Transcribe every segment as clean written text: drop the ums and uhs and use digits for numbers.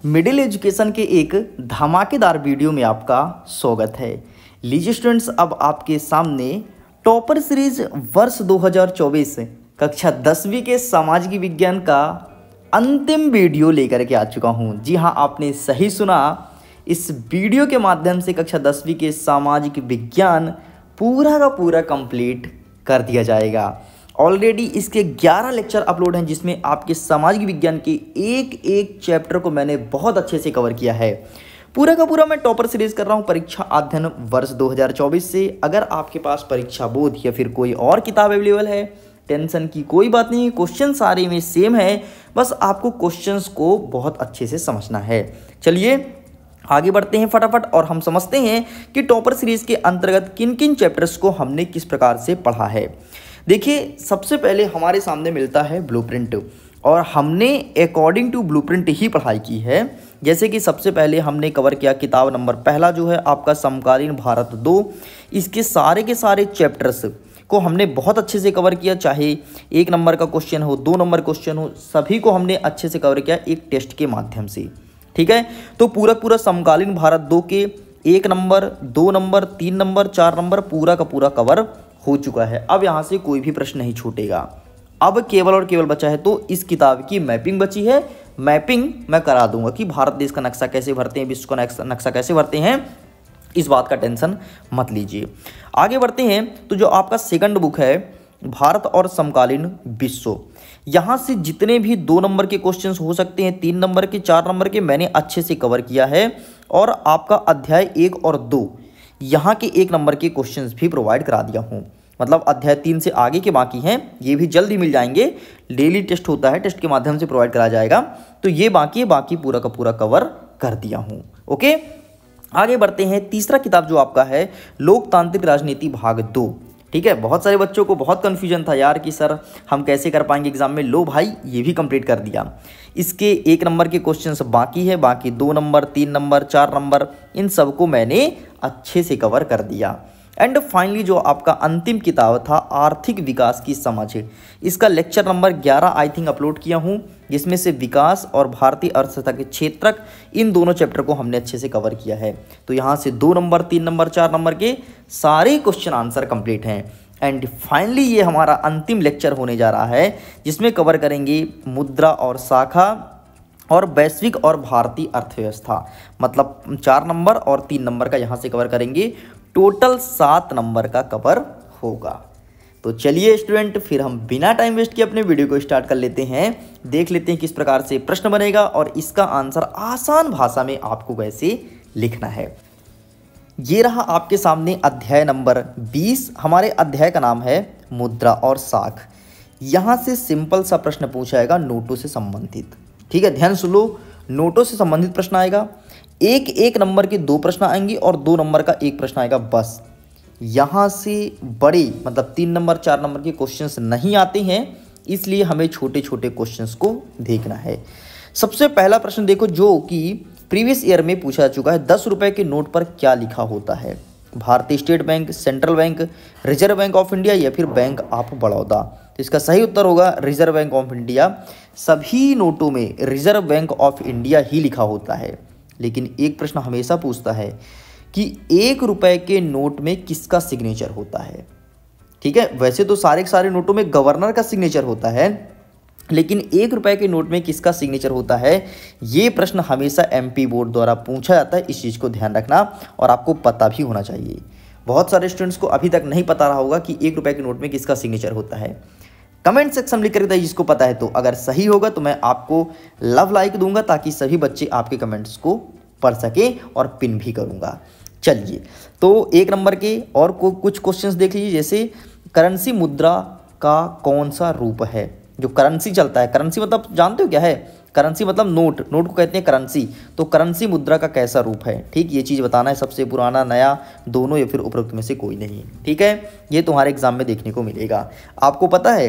Middle education के एक धमाकेदार वीडियो में आपका स्वागत है। लीजिए स्टूडेंट्स, अब आपके सामने टॉपर सीरीज वर्ष 2024 कक्षा 10वीं के सामाजिक विज्ञान का अंतिम वीडियो लेकर के आ चुका हूं। जी हां, आपने सही सुना। इस वीडियो के माध्यम से कक्षा 10वीं के सामाजिक विज्ञान पूरा का पूरा कंप्लीट कर दिया जाएगा। ऑलरेडी इसके 11 लेक्चर अपलोड हैं, जिसमें आपके सामाजिक विज्ञान के एक एक चैप्टर को मैंने बहुत अच्छे से कवर किया है। पूरा का पूरा मैं टॉपर सीरीज कर रहा हूं परीक्षा अध्ययन वर्ष 2024 से। अगर आपके पास परीक्षा बोध या फिर कोई और किताब अवेलेबल है, टेंशन की कोई बात नहीं, क्वेश्चन सारे में सेम है, बस आपको क्वेश्चंस को बहुत अच्छे से समझना है। चलिए आगे बढ़ते हैं फटाफट और हम समझते हैं कि टॉपर सीरीज के अंतर्गत किन किन चैप्टर्स को हमने किस प्रकार से पढ़ा है। देखिए, सबसे पहले हमारे सामने मिलता है ब्लूप्रिंट और हमने अकॉर्डिंग टू ब्लूप्रिंट ही पढ़ाई की है। जैसे कि सबसे पहले हमने कवर किया किताब नंबर पहला जो है आपका समकालीन भारत 2। इसके सारे के सारे चैप्टर्स को हमने बहुत अच्छे से कवर किया, चाहे 1 नंबर का क्वेश्चन हो, 2 नंबर क्वेश्चन हो, सभी को हमने अच्छे से कवर किया एक टेस्ट के माध्यम से। ठीक है, तो पूरा समकालीन भारत 2 के 1 नंबर, 2 नंबर, 3 नंबर, 4 नंबर पूरा का पूरा कवर हो चुका है। अब यहाँ से कोई भी प्रश्न नहीं छूटेगा। अब केवल और केवल बचा है तो इस किताब की मैपिंग बची है। मैपिंग मैं करा दूंगा कि भारत देश का नक्शा कैसे भरते हैं, विश्व का नक्शा कैसे भरते हैं, इस बात का टेंशन मत लीजिए। आगे बढ़ते हैं तो जो आपका सेकंड बुक है भारत और समकालीन विश्व, यहाँ से जितने भी 2 नंबर के क्वेश्चंस हो सकते हैं, 3 नंबर के, 4 नंबर के, मैंने अच्छे से कवर किया है। और आपका अध्याय 1 और 2 यहाँ के 1 नंबर के क्वेश्चंस भी प्रोवाइड करा दिया हूँ। मतलब अध्याय 3 से आगे के बाकी हैं, ये भी जल्द ही मिल जाएंगे। डेली टेस्ट होता है, टेस्ट के माध्यम से प्रोवाइड कराया जाएगा। तो ये बाकी है, बाकी पूरा का पूरा कवर कर दिया हूँ। ओके, आगे बढ़ते हैं। तीसरा किताब जो आपका है लोकतांत्रिक राजनीति भाग 2। ठीक है, बहुत सारे बच्चों को बहुत कन्फ्यूजन था यार कि सर हम कैसे कर पाएंगे एग्जाम में। लो भाई, ये भी कंप्लीट कर दिया। इसके 1 नंबर के क्वेश्चंस बाकी है, बाकी 2 नंबर, 3 नंबर, 4 नंबर, इन सबको मैंने अच्छे से कवर कर दिया। एंड फाइनली जो आपका अंतिम किताब था आर्थिक विकास की समझ, इसका lecture number 11 I think upload किया हूँ, जिसमें से विकास और भारतीय अर्थव्यवस्था के क्षेत्रक, इन दोनों चैप्टर को हमने अच्छे से कवर किया है। तो यहाँ से 2 नंबर, 3 नंबर, 4 नंबर के सारे क्वेश्चन आंसर कंप्लीट हैं। एंड फाइनली ये हमारा अंतिम लेक्चर होने जा रहा है, जिसमें कवर करेंगे मुद्रा और शाखा और वैश्विक और भारतीय अर्थव्यवस्था। मतलब 4 नंबर और 3 नंबर का यहाँ से कवर करेंगे। टोटल 7 नंबर का कवर होगा। तो चलिए स्टूडेंट, फिर हम बिना टाइम वेस्ट किए अपने वीडियो को स्टार्ट कर लेते हैं। देख लेते हैं किस प्रकार से प्रश्न बनेगा और इसका आंसर आसान भाषा में आपको वैसे लिखना है। ये रहा आपके सामने अध्याय नंबर 20। हमारे अध्याय का नाम है मुद्रा और साख। यहाँ से सिंपल सा प्रश्न पूछा जाएगा नोटों से संबंधित। ठीक है, ध्यान सुन लो, नोटों से संबंधित प्रश्न आएगा। एक नंबर के 2 प्रश्न आएंगे और 2 नंबर का 1 प्रश्न आएगा बस। यहाँ से बड़े मतलब 3 नंबर, 4 नंबर के क्वेश्चंस नहीं आते हैं, इसलिए हमें छोटे छोटे क्वेश्चंस को देखना है। सबसे पहला प्रश्न देखो, जो कि प्रीवियस ईयर में पूछा जा चुका है। 10 रुपये के नोट पर क्या लिखा होता है? भारतीय state bank, central bank, reserve bank of India या फिर बैंक ऑफ बड़ौदा। तो इसका सही उत्तर होगा रिजर्व बैंक ऑफ इंडिया। सभी नोटों में रिजर्व बैंक ऑफ इंडिया ही लिखा होता है। लेकिन एक प्रश्न हमेशा पूछता है कि 1 रुपए के नोट में किसका सिग्नेचर होता है? ठीक है, वैसे तो सारे के सारे नोटों में गवर्नर का सिग्नेचर होता है, लेकिन 1 रुपए के नोट में किसका सिग्नेचर होता है, ये प्रश्न हमेशा एमपी बोर्ड द्वारा पूछा जाता है। इस चीज़ को ध्यान रखना और आपको पता भी होना चाहिए। बहुत सारे स्टूडेंट्स को अभी तक नहीं पता रहा होगा कि 1 रुपए के नोट में किसका सिग्नेचर होता है। कमेंट सेक्शन में लिख कर बताइए जिसको पता है। तो अगर सही होगा तो मैं आपको लव लाइक दूंगा, ताकि सभी बच्चे आपके कमेंट्स को पढ़ सके और पिन भी करूंगा। चलिए, तो 1 नंबर के और कुछ क्वेश्चंस देख लीजिए। जैसे करेंसी मुद्रा का कौन सा रूप है? जो करेंसी चलता है, करेंसी मतलब जानते हो क्या है? करेंसी मतलब नोट, नोट को कहते हैं करेंसी। तो करेंसी मुद्रा का कैसा रूप है? ठीक, ये चीज़ बताना है। सबसे पुराना, नया, दोनों या फिर उपरोक्त में से कोई नहीं। ठीक है, ये तुम्हारे एग्जाम में देखने को मिलेगा। आपको पता है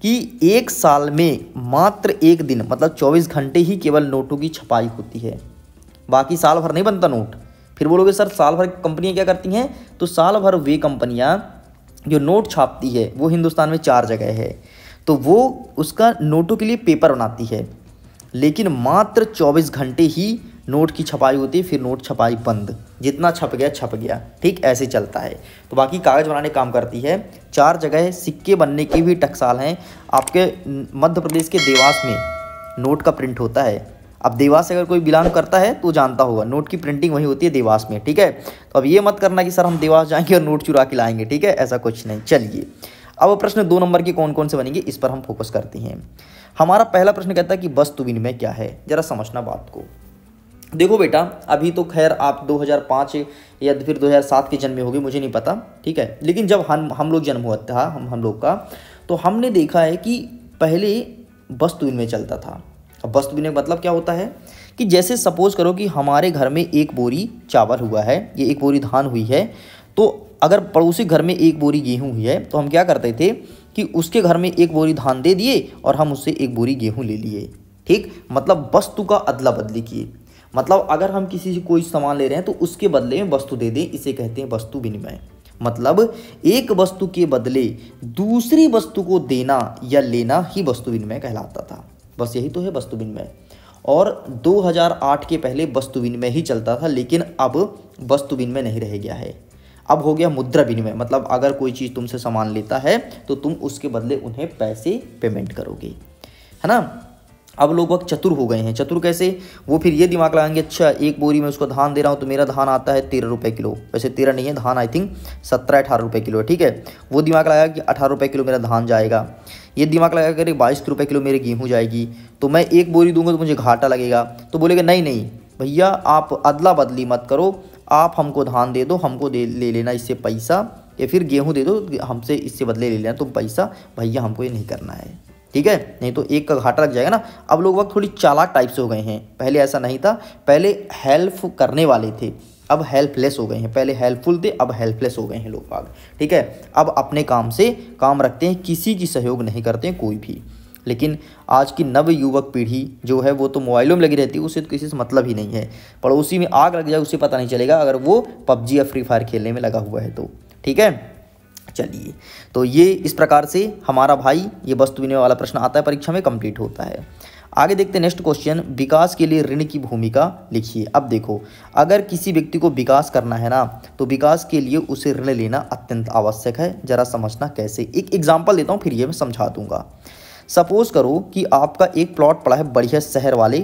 कि 1 साल में मात्र 1 दिन मतलब 24 घंटे ही केवल नोटों की छपाई होती है, बाकी साल भर नहीं बनता नोट। फिर बोलोगे सर साल भर कंपनियां क्या करती हैं? तो साल भर वे कंपनियां जो नोट छापती है वो हिंदुस्तान में 4 जगह है, तो वो उसका नोटों के लिए पेपर बनाती है। लेकिन मात्र 24 घंटे ही नोट की छपाई होती है, फिर नोट छपाई बंद। जितना छप गया छप गया, ठीक ऐसे चलता है। तो बाकी कागज़ बनाने काम करती है। 4 जगह सिक्के बनने की भी टकसाल हैं। आपके मध्य प्रदेश के देवास में नोट का प्रिंट होता है। अब देवास से अगर कोई बिलोंग करता है तो जानता होगा, नोट की प्रिंटिंग वही होती है देवास में, ठीक है। तो अब ये मत करना कि सर हम देवास जाएंगे और नोट चुरा के लाएंगे, ठीक है, ऐसा कुछ नहीं। चलिए अब प्रश्न 2 नंबर के कौन कौन से बनेंगे इस पर हम फोकस करते हैं। हमारा पहला प्रश्न कहता है कि वस्तु विनिमय क्या है। जरा समझना बात को। देखो बेटा, अभी तो खैर आप 2005 या फिर 2007 के जन्मे होंगे, मुझे नहीं पता, ठीक है। लेकिन जब हम लोग जन्म हुआ था हम लोग का, तो हमने देखा है कि पहले वस्तु विनिमय चलता था। अब वस्तु विनिमय मतलब क्या होता है कि जैसे सपोज करो कि हमारे घर में 1 बोरी चावल हुआ है, ये 1 बोरी धान हुई है, तो अगर पड़ोसी घर में 1 बोरी गेहूँ हुई है तो हम क्या करते थे कि उसके घर में 1 बोरी धान दे दिए और हम उससे 1 बोरी गेहूँ ले लिए, ठीक। मतलब वस्तु का अदला बदली किए। मतलब अगर हम किसी से कोई सामान ले रहे हैं तो उसके बदले में वस्तु दे दें, इसे कहते हैं वस्तु विनिमय। मतलब एक वस्तु के बदले दूसरी वस्तु को देना या लेना ही वस्तु विनिमय कहलाता था। बस यही तो है वस्तु विनिमय। और 2008 के पहले वस्तु विनिमय ही चलता था, लेकिन अब वस्तु विनिमय नहीं रह गया है। अब हो गया मुद्रा विनिमय। मतलब अगर कोई चीज़ तुमसे सामान लेता है तो तुम उसके बदले उन्हें पैसे पेमेंट करोगे, है ना। अब लोग वक्त चतुर हो गए हैं। चतुर कैसे? वो फिर ये दिमाग लगाएंगे, अच्छा 1 बोरी में उसको धान दे रहा हूँ तो मेरा धान आता है 13 रुपये किलो। वैसे 13 नहीं है, धान आई थिंक 17-18 रुपये किलो है, ठीक है। वो दिमाग लगाया कि 18 रुपये किलो मेरा धान जाएगा। ये दिमाग लगा कर 22 रुपये किलो मेरी गेहूँ जाएगी, तो मैं 1 बोरी दूंगा तो मुझे घाटा लगेगा। तो बोलेगा नहीं नहीं भैया, आप अदला बदली मत करो, आप हमको धान दे दो, हमको ले लेना इससे पैसा, या फिर गेहूँ दे दो हमसे इससे बदले ले लेना तुम पैसा, भैया हमको ये नहीं करना है, ठीक है। नहीं तो एक का घाटा लग जाएगा ना। अब लोग वक्त थोड़ी चालाक टाइप से हो गए हैं। पहले ऐसा नहीं था, पहले हेल्प करने वाले थे, अब हेल्पलेस हो गए हैं। पहले हेल्पफुल थे, अब हेल्पलेस हो गए हैं लोग बाग, ठीक है। अब अपने काम से काम रखते हैं, किसी की सहयोग नहीं करते हैं कोई भी। लेकिन आज की नव युवक पीढ़ी जो है वो तो मोबाइलों में लगी रहती है, उसे तो किसी से मतलब ही नहीं है। पड़ोसी में आग लग जाए उसे पता नहीं चलेगा अगर वो पबजी या फ्री फायर खेलने में लगा हुआ है तो, ठीक है। चलिए, तो ये इस प्रकार से हमारा भाई ये वस्तु विनिमय वाला प्रश्न आता है, परीक्षा में कंप्लीट होता है। आगे देखते हैं नेक्स्ट क्वेश्चन, विकास के लिए ऋण की भूमिका लिखिए। अब देखो, अगर किसी व्यक्ति को विकास करना है ना, तो विकास के लिए उसे ऋण लेना अत्यंत आवश्यक है। जरा समझना कैसे। एक एग्जाम्पल देता हूँ, फिर ये मैं समझा दूंगा। सपोज करो कि आपका एक प्लॉट पड़ा है बढ़िया शहर वाले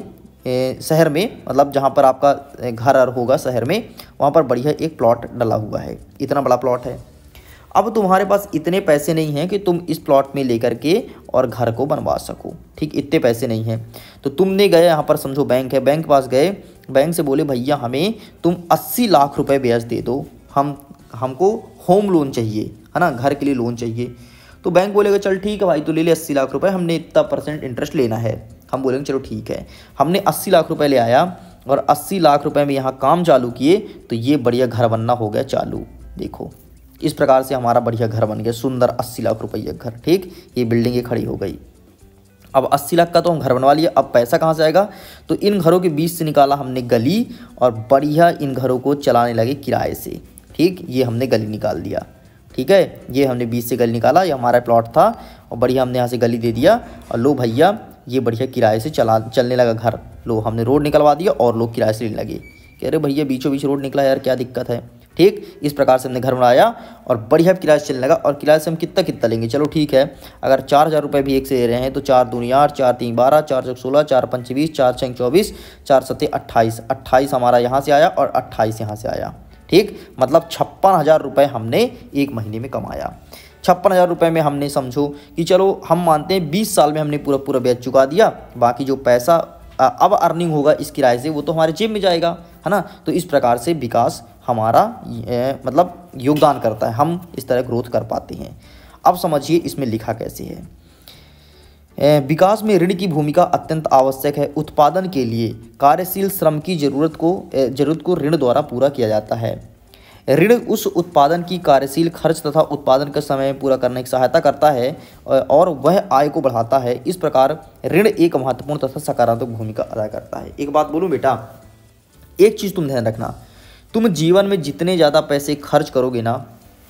शहर में, मतलब जहाँ पर आपका घर होगा शहर में, वहाँ पर बढ़िया एक प्लॉट डला हुआ है, इतना बड़ा प्लॉट है। अब तुम्हारे पास इतने पैसे नहीं हैं कि तुम इस प्लॉट में लेकर के और घर को बनवा सको, ठीक, इतने पैसे नहीं हैं। तो तुमने गए, यहाँ पर समझो बैंक है, बैंक के पास गए, बैंक से बोले भैया हमें तुम 80 लाख रुपए ब्याज दे दो, हमको होम लोन चाहिए, है ना, घर के लिए लोन चाहिए। तो बैंक बोलेगा चल ठीक है भाई, तो ले ले 80 लाख रुपए, हमने इतना % इंटरेस्ट लेना है। हम बोलेंगे चलो ठीक है। हमने 80 लाख रुपए ले आया और 80 लाख रुपए में यहाँ काम चालू किए, तो ये बढ़िया घर बनना हो गया चालू। देखो इस प्रकार से हमारा बढ़िया घर बन गया, सुंदर 80 लाख रुपये घर, ठीक। ये बिल्डिंग खड़ी हो गई। अब 80 लाख का तो हम घर बनवा लिया, अब पैसा कहाँ से आएगा? तो इन घरों के बीच से निकाला हमने गली और बढ़िया इन घरों को चलाने लगे किराए से, ठीक। ये हमने गली निकाल दिया, ठीक है। ये हमने बीच से गली निकाला, ये हमारा प्लॉट था और बढ़िया हमने यहाँ से गली दे दिया और लो भैया ये बढ़िया किराए से चलने लगा घर। लो हमने रोड निकलवा दिया और लोग किराए से लेने लगे। कह रहे भैया बीचों बीच रोड निकला यार, क्या दिक्कत है, ठीक। इस प्रकार से हमने घर बनाया और बढ़िया किराए से चलने लगा। और किराए से हम कितना लेंगे, चलो ठीक है, अगर 4000 रुपये भी एक से दे रहे हैं तो 4 दूनी 8, 4 3 12, 4 4 16, 4 5 20, 4 6 24, 4 7 28, 28 हमारा यहाँ से आया और 28 यहाँ से आया, ठीक। मतलब 56,000 रुपये हमने एक महीने में कमाया। 56,000 रुपये में हमने समझो कि चलो हम मानते हैं 20 साल में हमने पूरा ब्याज चुका दिया। बाकी जो पैसा अब अर्निंग होगा इस किराए से वो तो हमारे जेब में जाएगा, है ना। तो इस प्रकार से विकास हमारा मतलब योगदान करता है, हम इस तरह ग्रोथ कर पाते हैं। अब समझिए इसमें लिखा कैसे है। विकास में ऋण की भूमिका अत्यंत आवश्यक है। उत्पादन के लिए कार्यशील श्रम की जरूरत को ऋण द्वारा पूरा किया जाता है। ऋण उस उत्पादन की कार्यशील खर्च तथा उत्पादन का समय पूरा करने की सहायता करता है और वह आय को बढ़ाता है। इस प्रकार ऋण एक महत्वपूर्ण तथा सकारात्मक भूमिका अदा करता है। एक बात बोलूं बेटा, एक चीज़ तुम ध्यान रखना, तुम जीवन में जितने ज़्यादा पैसे खर्च करोगे ना,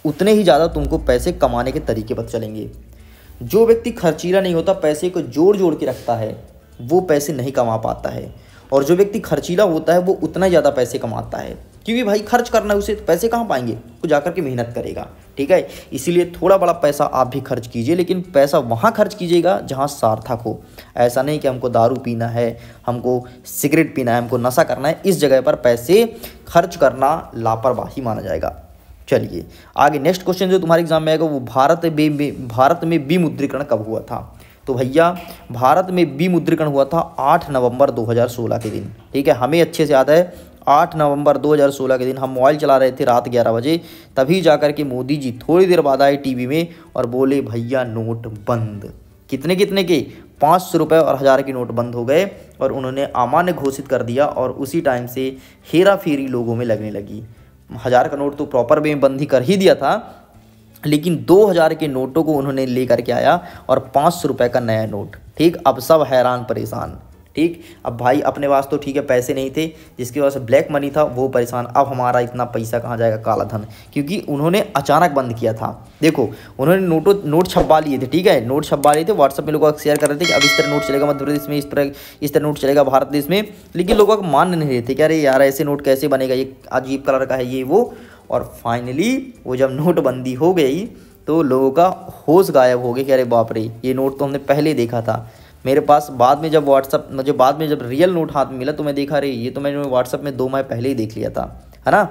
उतने ही ज़्यादा तुमको पैसे कमाने के तरीके पता चलेंगे। जो व्यक्ति खर्चीला नहीं होता, पैसे को जोड़ के रखता है, वो पैसे नहीं कमा पाता है, और जो व्यक्ति खर्चीला होता है वो उतना ज़्यादा पैसे कमाता है, क्योंकि भाई खर्च करना है उसे, तो पैसे कहाँ पाएंगे, वो जाकर के मेहनत करेगा। ठीक है, इसीलिए थोड़ा बड़ा पैसा आप भी खर्च कीजिए, लेकिन पैसा वहाँ खर्च कीजिएगा जहाँ सार्थक हो। ऐसा नहीं कि हमको दारू पीना है, हमको सिगरेट पीना है, हमको नशा करना है, इस जगह पर पैसे खर्च करना लापरवाही माना जाएगा। चलिए आगे नेक्स्ट क्वेश्चन जो तुम्हारे एग्जाम में आएगा वो भारत में विमुद्रीकरण कब हुआ था। तो भैया भारत में विमुद्रीकरण हुआ था 8 नवंबर 2016 के दिन। ठीक है, हमें अच्छे से याद है 8 नवंबर 2016 के दिन हम मोबाइल चला रहे थे रात 11 बजे, तभी जाकर के मोदी जी थोड़ी देर बाद आए टीवी में और बोले भैया नोट बंद। कितने कितने के, 500 रुपये और 1000 के नोट बंद हो गए और उन्होंने अमान्य घोषित कर दिया, और उसी टाइम से हेरा फेरी लोगों में लगने लगी। 1000 का नोट तो प्रॉपर वे में बंद ही कर ही दिया था, लेकिन 2000 के नोटों को उन्होंने लेकर के आया और 500 रुपये का नया नोट। ठीक, अब सब हैरान परेशान। ठीक, अब भाई अपने पास तो ठीक है पैसे नहीं थे, जिसकी वजह से ब्लैक मनी था वो परेशान, अब हमारा इतना पैसा कहाँ जाएगा, काला धन, क्योंकि उन्होंने अचानक बंद किया था। देखो उन्होंने नोट छपवा लिए थे। ठीक है, नोट छपवा लिए थे, व्हाट्सएप में लोग शेयर कर रहे थे कि अब इस तरह नोट चलेगा मध्य प्रदेश में, इस तरह नोट चलेगा भारत देश में, लेकिन लोग मान नहीं रहे थे कि अरे यार ऐसे नोट कैसे बनेगा, ये अजीब कलर का है ये वो। और फाइनली वो जब नोटबंदी हो गई तो लोगों का होश गायब हो गया कि अरे बाप रे, ये नोट तो हमने पहले देखा था। मेरे पास बाद में जब जब रियल नोट हाथ में मिला तो मैं देखा, अरे ये तो मैंने व्हाट्सएप में 2 माह पहले ही देख लिया था, है ना।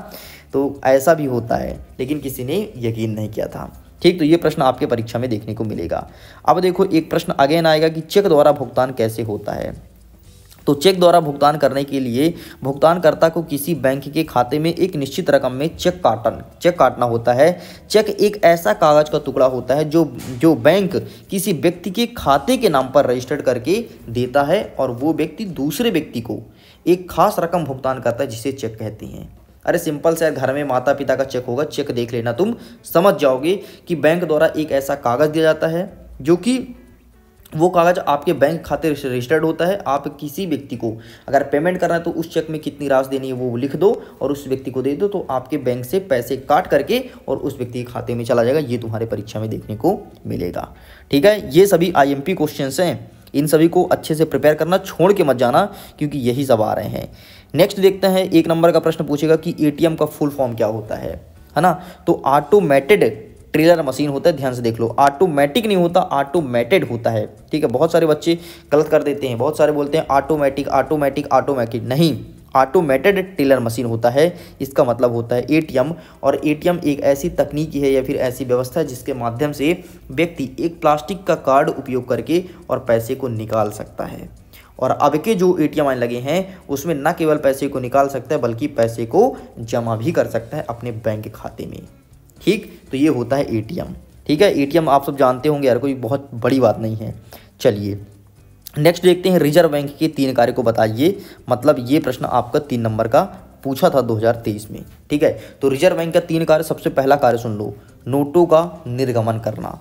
तो ऐसा भी होता है, लेकिन किसी ने यकीन नहीं किया था। ठीक, तो ये प्रश्न आपके परीक्षा में देखने को मिलेगा। अब देखो एक प्रश्न अगेन आएगा कि चेक द्वारा भुगतान कैसे होता है। तो चेक द्वारा भुगतान करने के लिए भुगतानकर्ता को किसी बैंक के खाते में एक निश्चित रकम में चेक काटना होता है। चेक एक ऐसा कागज का टुकड़ा होता है जो बैंक किसी व्यक्ति के खाते के नाम पर रजिस्टर्ड करके देता है, और वो व्यक्ति दूसरे व्यक्ति को एक खास रकम भुगतान करता है, जिसे चेक कहते हैं। अरे सिंपल से घर में माता पिता का चेक होगा, चेक देख लेना, तुम समझ जाओगे कि बैंक द्वारा एक ऐसा कागज़ दिया जाता है जो कि वो कागज़ आपके बैंक खाते रजिस्टर्ड होता है। आप किसी व्यक्ति को अगर पेमेंट करना है तो उस चेक में कितनी राशि देनी है वो लिख दो और उस व्यक्ति को दे दो, तो आपके बैंक से पैसे काट करके और उस व्यक्ति के खाते में चला जाएगा। ये तुम्हारे परीक्षा में देखने को मिलेगा। ठीक है, ये सभी IMP क्वेश्चंस हैं, इन सभी को अच्छे से प्रिपेयर करना, छोड़ के मत जाना, क्योंकि यही सब आ रहे हैं। नेक्स्ट देखते हैं, 1 नंबर का प्रश्न पूछेगा कि ATM का फुल फॉर्म क्या होता है ना। तो ऑटोमेटेड ट्रेलर मशीन होता है, ध्यान से देख लो, ऑटोमेटिक नहीं होता, ऑटोमेटेड होता है। ठीक है, बहुत सारे बच्चे गलत कर देते हैं, बहुत सारे बोलते हैं ऑटोमेटिक, नहीं, ऑटोमेटेड टेलर मशीन होता है। इसका मतलब होता है ATM, और ATM एक ऐसी तकनीकी है या फिर ऐसी व्यवस्था है जिसके माध्यम से व्यक्ति एक प्लास्टिक का कार्ड उपयोग करके और पैसे को निकाल सकता है। और अब के जो ATM आने लगे हैं उसमें न केवल पैसे को निकाल सकता है बल्कि पैसे को जमा भी कर सकता है अपने बैंक खाते में। ठीक, तो ये होता है ATM। ठीक है, ATM आप सब जानते होंगे यार, कोई बहुत बड़ी बात नहीं है। चलिए नेक्स्ट देखते हैं, रिजर्व बैंक के 3 कार्य को बताइए। मतलब ये प्रश्न आपका 3 नंबर का पूछा था 2023 में। ठीक है, तो रिजर्व बैंक का 3 कार्य, सबसे पहला कार्य सुन लो, नोटों का निर्गमन करना।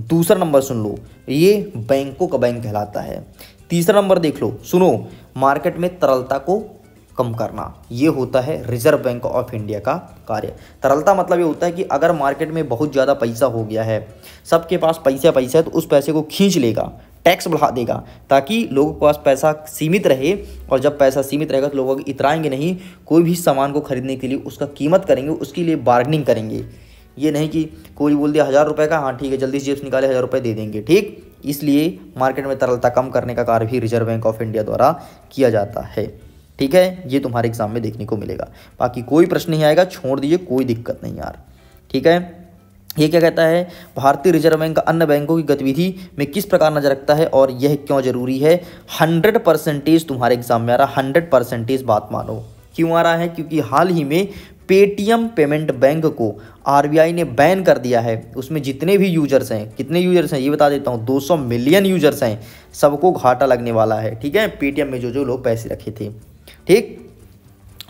दूसरा नंबर सुन लो, ये बैंकों का बैंक कहलाता है। तीसरा नंबर देख लो, सुनो, मार्केट में तरलता को कम करना। ये होता है रिजर्व बैंक ऑफ इंडिया का कार्य। तरलता मतलब ये होता है कि अगर मार्केट में बहुत ज़्यादा पैसा हो गया है, सबके पास पैसा है, तो उस पैसे को खींच लेगा, टैक्स बढ़ा देगा, ताकि लोगों के पास पैसा सीमित रहे। और जब पैसा सीमित रहेगा तो लोग इतराएंगे नहीं, कोई भी सामान को खरीदने के लिए उसका कीमत करेंगे, उसके लिए बार्गेनिंग करेंगे। ये नहीं कि कोई बोल दिया 1000 रुपये का, हाँ ठीक है जल्दी से जेब से निकाले 1000 रुपये दे देंगे। ठीक, इसलिए मार्केट में तरलता कम करने का कार्य भी रिजर्व बैंक ऑफ इंडिया द्वारा किया जाता है। ठीक है, ये तुम्हारे एग्जाम में देखने को मिलेगा। बाकी कोई प्रश्न नहीं आएगा, छोड़ दीजिए, कोई दिक्कत नहीं यार। ठीक है, ये क्या कहता है, भारतीय रिजर्व बैंक अन्य बैंकों की गतिविधि में किस प्रकार नजर रखता है और यह क्यों जरूरी है। 100% तुम्हारे एग्जाम में आ रहा, 100% बात मानो। क्यों आ रहा है, क्योंकि हाल ही में पेटीएम पेमेंट बैंक को RBI ने बैन कर दिया है। उसमें जितने भी यूजर्स हैं, कितने यूजर्स हैं ये बता देता हूँ, 200 मिलियन यूजर्स हैं, सबको घाटा लगने वाला है। ठीक है, पेटीएम में जो लोग पैसे रखे थे। ठीक,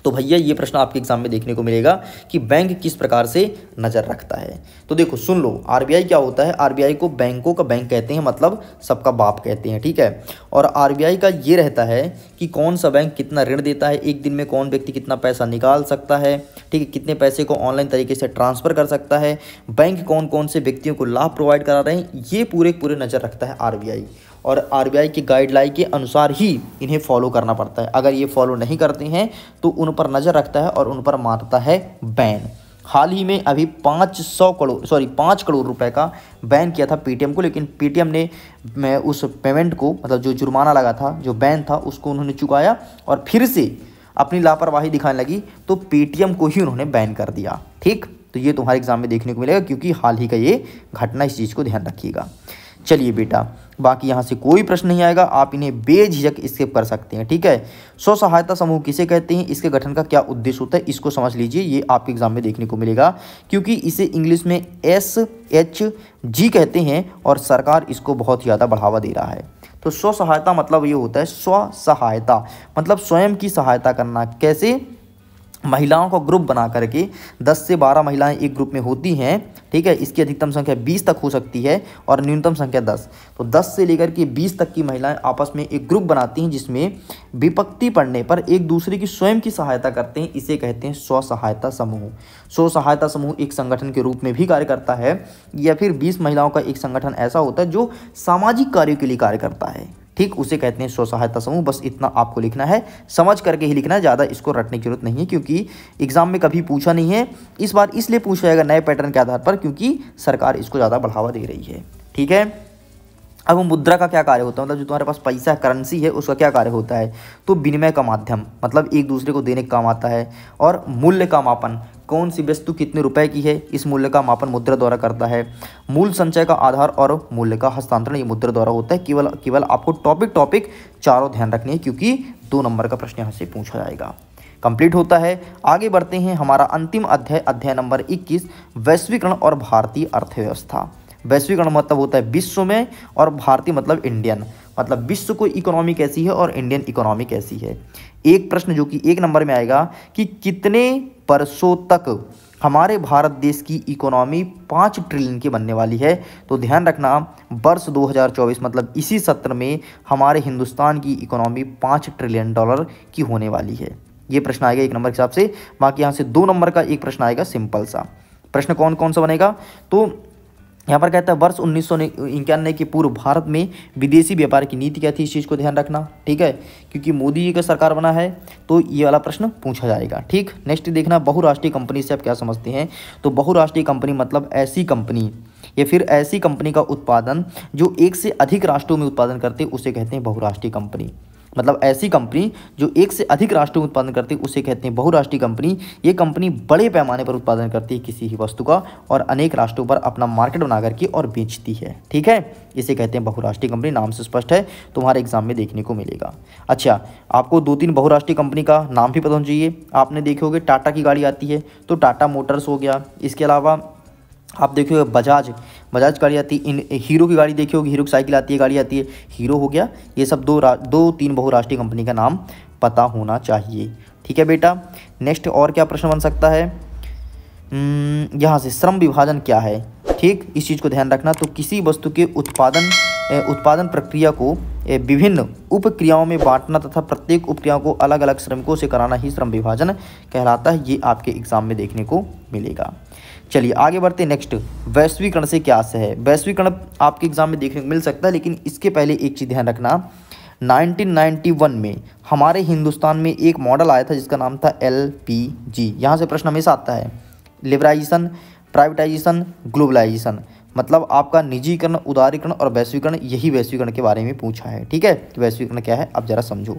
तो भैया ये प्रश्न आपके एग्जाम में देखने को मिलेगा कि बैंक किस प्रकार से नज़र रखता है। तो देखो सुन लो, RBI क्या होता है, RBI को बैंकों का बैंक कहते हैं, मतलब सबका बाप कहते हैं। ठीक है, और RBI का ये रहता है कि कौन सा बैंक कितना ऋण देता है, एक दिन में कौन व्यक्ति कितना पैसा निकाल सकता है, ठीक है, कितने पैसे को ऑनलाइन तरीके से ट्रांसफ़र कर सकता है, बैंक कौन कौन से व्यक्तियों को लाभ प्रोवाइड करा रहे हैं, ये पूरे नज़र रखता है RBI। और आरबीआई की गाइडलाइन के अनुसार ही इन्हें फॉलो करना पड़ता है। अगर ये फॉलो नहीं करते हैं तो उन पर नज़र रखता है और उन पर मारता है बैन। हाल ही में अभी 5 करोड़ रुपए का बैन किया था पेटीएम को, लेकिन पेटीएम ने उस पेमेंट को, मतलब जो जुर्माना लगा था, जो बैन था, उसको उन्होंने चुकाया और फिर से अपनी लापरवाही दिखाने लगी तो पेटीएम को ही उन्होंने बैन कर दिया। ठीक, तो ये तुम्हारे एग्जाम में देखने को मिलेगा क्योंकि हाल ही का ये घटना, इस चीज़ को ध्यान रखिएगा। चलिए बेटा, बाकी यहाँ से कोई प्रश्न नहीं आएगा, आप इन्हें बेझिझक स्किप कर सकते हैं। ठीक है, स्व सहायता समूह किसे कहते हैं, इसके गठन का क्या उद्देश्य होता है, इसको समझ लीजिए, ये आपके एग्जाम में देखने को मिलेगा क्योंकि इसे इंग्लिश में SHG कहते हैं और सरकार इसको बहुत ज़्यादा बढ़ावा दे रहा है। तो स्व सहायता मतलब ये होता है, स्व सहायता मतलब स्वयं की सहायता करना। कैसे? महिलाओं का ग्रुप बना करके 10 से 12 महिलाएं एक ग्रुप में होती हैं। ठीक है, इसकी अधिकतम संख्या 20 तक हो सकती है और न्यूनतम संख्या 10। तो 10 से लेकर के 20 तक की महिलाएं आपस में एक ग्रुप बनाती हैं जिसमें विपत्ति पड़ने पर एक दूसरे की स्वयं की सहायता करते हैं। इसे कहते हैं स्व सहायता समूह। स्व सहायता समूह एक संगठन के रूप में भी कार्य करता है या फिर 20 महिलाओं का एक संगठन ऐसा होता है जो सामाजिक कार्यों के लिए कार्य करता है। ठीक, उसे कहते हैं स्व सहायता समूह। बस इतना आपको लिखना है, समझ करके ही लिखना है, ज़्यादा इसको रटने की जरूरत नहीं है क्योंकि एग्जाम में कभी पूछा नहीं है। इस बार इसलिए पूछा जाएगा नए पैटर्न के आधार पर क्योंकि सरकार इसको ज़्यादा बढ़ावा दे रही है। ठीक है, अब मुद्रा का क्या कार्य होता है, मतलब जो तुम्हारे पास पैसा करेंसी है उसका क्या कार्य होता है, तो विनिमय का माध्यम, मतलब एक दूसरे को देने का काम आता है। और मूल्य का मापन, कौन सी वस्तु कितने रुपए की है, इस मूल्य का मापन मुद्रा द्वारा करता है। मूल संचय का आधार और मूल्य का हस्तांतरण ये मुद्रा द्वारा होता है। केवल आपको टॉपिक चारों ध्यान रखने हैं क्योंकि 2 नंबर का प्रश्न यहाँ से पूछा जाएगा। कंप्लीट होता है। आगे बढ़ते हैं, हमारा अंतिम अध्याय नंबर 21, वैश्वीकरण और भारतीय अर्थव्यवस्था। वैश्वीकरण मतलब होता है विश्व में और भारतीय मतलब इंडियन, मतलब विश्व को इकोनॉमी कैसी है और इंडियन इकोनॉमी कैसी है। एक प्रश्न जो कि 1 नंबर में आएगा कि कितने वर्षों तक हमारे भारत देश की इकोनॉमी 5 ट्रिलियन की बनने वाली है। तो ध्यान रखना, वर्ष 2024 मतलब इसी सत्र में हमारे हिंदुस्तान की इकोनॉमी 5 ट्रिलियन डॉलर की होने वाली है। ये प्रश्न आएगा 1 नंबर के हिसाब से। बाकी यहाँ से 2 नंबर का एक प्रश्न आएगा सिंपल सा। प्रश्न कौन कौन सा बनेगा, तो यहाँ पर कहता है वर्ष 1991 के पूर्व भारत में विदेशी व्यापार की नीति क्या थी, इस चीज़ को ध्यान रखना। ठीक है, क्योंकि मोदी जी का सरकार बना है तो ये वाला प्रश्न पूछा जाएगा। ठीक, नेक्स्ट देखना, बहुराष्ट्रीय कंपनी से आप क्या समझते हैं, तो बहुराष्ट्रीय कंपनी मतलब ऐसी कंपनी या फिर ऐसी कंपनी का उत्पादन जो एक से अधिक राष्ट्रों में उत्पादन करते उसे कहते हैं बहुराष्ट्रीय कंपनी। मतलब ऐसी कंपनी जो एक से अधिक राष्ट्रों में उत्पादन करती है उसे कहते हैं बहुराष्ट्रीय कंपनी। ये कंपनी बड़े पैमाने पर उत्पादन करती है किसी ही वस्तु का और अनेक राष्ट्रों पर अपना मार्केट बना करके और बेचती है। ठीक है, इसे कहते हैं बहुराष्ट्रीय कंपनी। नाम से स्पष्ट है, तुम्हारे एग्जाम में देखने को मिलेगा। अच्छा, आपको 2-3 बहुराष्ट्रीय कंपनी का नाम भी पता होना चाहिए। आपने देखे होंगे टाटा की गाड़ी आती है तो टाटा मोटर्स हो गया। इसके अलावा आप देखिए बजाज गाड़ी आती है, हीरो की गाड़ी देखी होगी, हीरो की साइकिल आती है, गाड़ी आती है, हीरो हो गया। ये सब 2-3 बहुराष्ट्रीय कंपनी का नाम पता होना चाहिए। ठीक है बेटा, नेक्स्ट और क्या प्रश्न बन सकता है, यहाँ से श्रम विभाजन क्या है। ठीक, इस चीज़ को ध्यान रखना। तो किसी वस्तु के उत्पादन प्रक्रिया को विभिन्न उपक्रियाओं में बांटना तथा प्रत्येक उपक्रिया को अलग अलग श्रमिकों से कराना ही श्रम विभाजन कहलाता है। ये आपके एग्जाम में देखने को मिलेगा। चलिए आगे बढ़ते हैं। नेक्स्ट, वैश्वीकरण से क्या आशय है। वैश्वीकरण आपके एग्जाम में देखने को मिल सकता है, लेकिन इसके पहले एक चीज़ ध्यान रखना, 1991 में हमारे हिंदुस्तान में एक मॉडल आया था जिसका नाम था LPG। यहाँ से प्रश्न हमेशा आता है, लिबराइजेशन, प्राइवेटाइजेशन, ग्लोबलाइजेशन, मतलब आपका निजीकरण, उदारीकरण और वैश्वीकरण, यही वैश्वीकरण के बारे में पूछा है। ठीक है, तो वैश्वीकरण क्या है अब जरा समझो।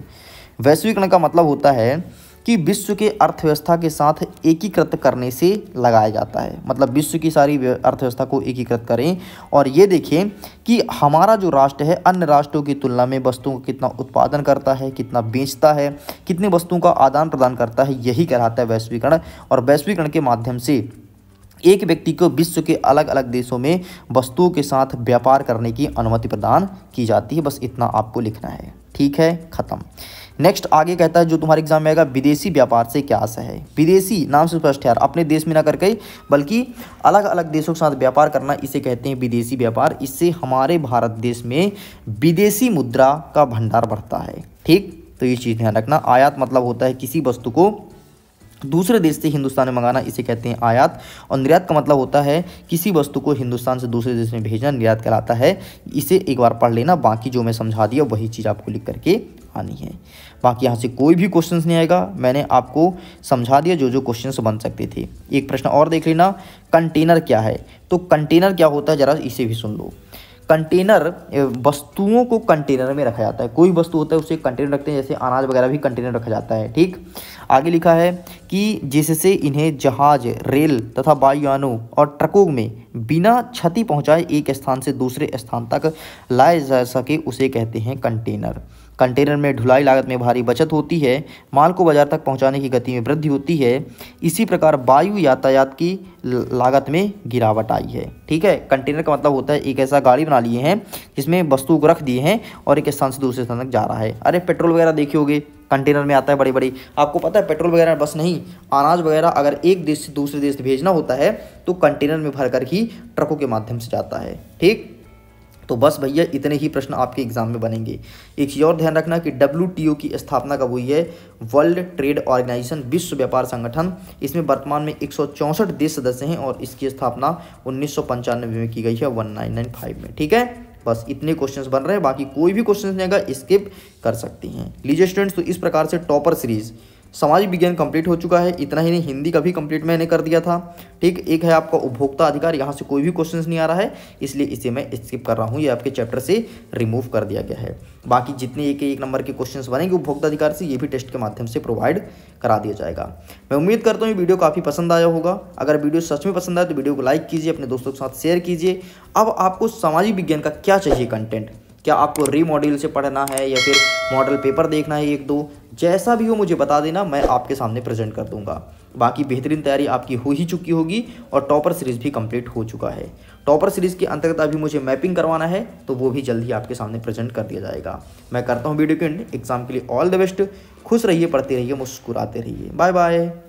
वैश्वीकरण का मतलब होता है कि विश्व के अर्थव्यवस्था के साथ एकीकृत करने से लगाया जाता है। मतलब विश्व की सारी अर्थव्यवस्था को एकीकृत करें और ये देखें कि हमारा जो राष्ट्र है अन्य राष्ट्रों की तुलना में वस्तुओं को कितना उत्पादन करता है, कितना बेचता है, कितनी वस्तुओं का आदान प्रदान करता है, यही कहलाता है वैश्वीकरण। और वैश्वीकरण के माध्यम से एक व्यक्ति को विश्व के अलग अलग देशों में वस्तुओं के साथ व्यापार करने की अनुमति प्रदान की जाती है। बस इतना आपको लिखना है। ठीक है, खत्म। नेक्स्ट आगे कहता है जो तुम्हारे एग्जाम में आएगा, विदेशी व्यापार से क्या आशय है। विदेशी नाम से स्पष्ट है यार, अपने देश में ना करके बल्कि अलग अलग देशों के साथ व्यापार करना, इसे कहते हैं विदेशी व्यापार। इससे हमारे भारत देश में विदेशी मुद्रा का भंडार बढ़ता है। ठीक, तो ये चीज़ ध्यान रखना। आयात मतलब होता है किसी वस्तु को दूसरे देश से हिंदुस्तान में मंगाना इसे कहते हैं आयात। और निर्यात का मतलब होता है किसी वस्तु को हिंदुस्तान से दूसरे देश में भेजना, निर्यात कहलाता है। इसे एक बार पढ़ लेना, बाकी जो मैं समझा दिया वही चीज़ आपको लिख करके आनी है। बाकी यहाँ से कोई भी क्वेश्चंस नहीं आएगा, मैंने आपको समझा दिया जो जो क्वेश्चंस बन सकते थे। एक प्रश्न और देख लेना, कंटेनर क्या है। तो कंटेनर क्या होता है, जरा इसे भी सुन लो। कंटेनर वस्तुओं को कंटेनर में रखा जाता है। कोई वस्तु होता है उसे कंटेनर रखते हैं, जैसे अनाज वगैरह भी कंटेनर रखा जाता है। ठीक, आगे लिखा है कि जिससे इन्हें जहाज, रेल तथा वायुयानों और ट्रकों में बिना क्षति पहुंचाए एक स्थान से दूसरे स्थान तक लाया जा सके उसे कहते हैं कंटेनर। कंटेनर में ढुलाई लागत में भारी बचत होती है, माल को बाजार तक पहुंचाने की गति में वृद्धि होती है। इसी प्रकार वायु यातायात की लागत में गिरावट आई है। ठीक है, कंटेनर का मतलब होता है एक ऐसा गाड़ी बना लिए हैं जिसमें वस्तु को रख दिए हैं और एक स्थान से दूसरे स्थान तक जा रहा है। अरे पेट्रोल वगैरह देखे होगे, कंटेनर में आता है बड़ी बड़ी। आपको पता है पेट्रोल वगैरह बस नहीं, अनाज वगैरह अगर एक देश से दूसरे देश भेजना होता है तो कंटेनर में भर कर ही ट्रकों के माध्यम से जाता है। ठीक, तो बस भैया इतने ही प्रश्न आपके एग्जाम में बनेंगे। एक चीज़ और ध्यान रखना कि WTO की स्थापना कब हुई है, वर्ल्ड ट्रेड ऑर्गेनाइजेशन, विश्व व्यापार संगठन। इसमें वर्तमान में 164 देश सदस्य हैं और इसकी स्थापना 1995 में की गई है, 1995 में। ठीक है, बस इतने क्वेश्चंस बन रहे हैं, बाकी कोई भी क्वेश्चन नहीं आएगा, स्किप कर सकती हैं। लीजिए स्टूडेंट्स, तो इस प्रकार से टॉपर सीरीज सामाजिक विज्ञान कंप्लीट हो चुका है। इतना ही नहीं, हिंदी का भी कंप्लीट मैंने कर दिया था। ठीक, एक है आपका उपभोक्ता अधिकार, यहाँ से कोई भी क्वेश्चंस नहीं आ रहा है इसलिए इसे मैं स्किप कर रहा हूँ, ये आपके चैप्टर से रिमूव कर दिया गया है। बाकी जितने एक नंबर के क्वेश्चंस बनेंगे उपभोक्ता अधिकार से, ये भी टेस्ट के माध्यम से प्रोवाइड करा दिया जाएगा। मैं उम्मीद करता हूँ ये वीडियो काफ़ी पसंद आया होगा। अगर वीडियो सच में पसंद आए तो वीडियो को लाइक कीजिए, अपने दोस्तों के साथ शेयर कीजिए। अब आपको सामाजिक विज्ञान का क्या चाहिए कंटेंट, क्या आपको रीमॉड्यूल से पढ़ना है या फिर मॉडल पेपर देखना है, एक दो जैसा भी हो मुझे बता देना, मैं आपके सामने प्रेजेंट कर दूंगा। बाकी बेहतरीन तैयारी आपकी हो ही चुकी होगी और टॉपर सीरीज़ भी कंप्लीट हो चुका है। टॉपर सीरीज़ के अंतर्गत अभी मुझे मैपिंग करवाना है तो वो भी जल्द ही आपके सामने प्रेजेंट कर दिया जाएगा। मैं करता हूँ वीडियो के एंड। एग्जाम के लिए ऑल द बेस्ट। खुश रहिए, पढ़ते रहिए, मुस्कुराते रहिए। Bye bye.